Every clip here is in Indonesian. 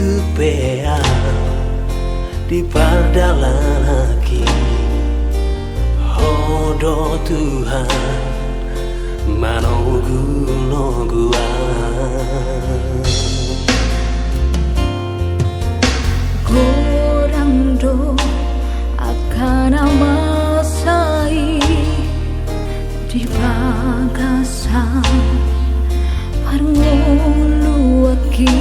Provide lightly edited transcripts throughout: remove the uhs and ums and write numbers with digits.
tutupea di pardalan haki. Hodo Tuhan manogu gua Kurang do akan amasai di bagasan parngulu aki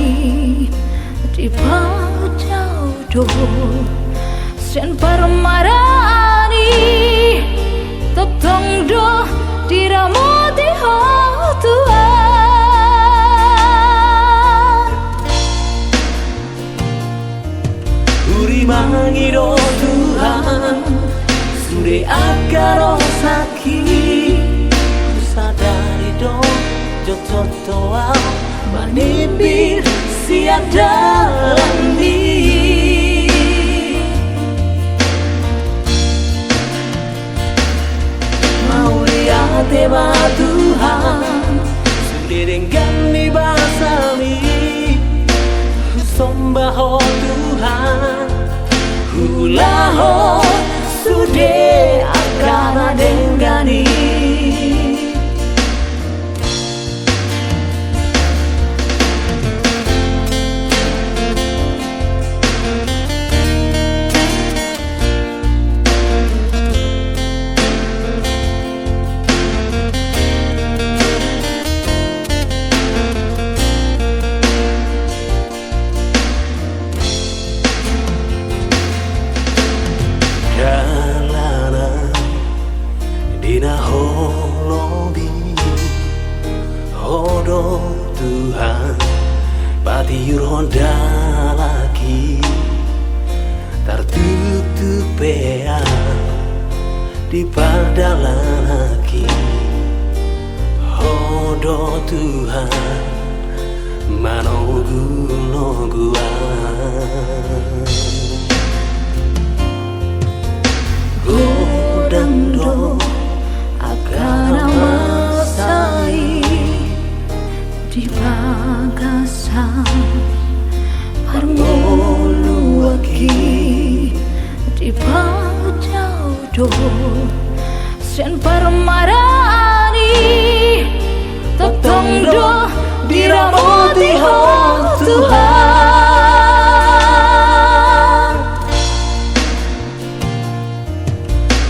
di bajau do sen parmarani totong do diramoti ho Tuhan uri mangido Tuhan sude akaro sakit sadari do joto toa manipir siada lami mau lihat tema Tuhan sude denggani basami sombaho Tuhan hulaho sude akara denggani Dina holobi hodo Tuhan patiur honda lagi tertutup di pardalan haki. Hodo Tuhan manogu gua godang do karena masai di bagasan parngulu aki di bajau do sen parmarani totong do diramoti ho Tuhan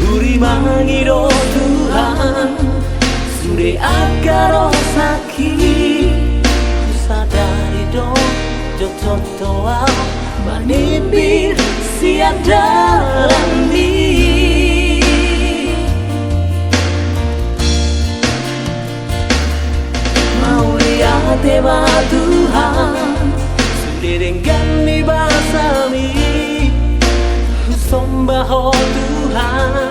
uri mangido Tuhan sude akaro sakit sadari do joto toa manipir siada lami mau lihat tema Tuhan sude denggani basami sombaho Tuhan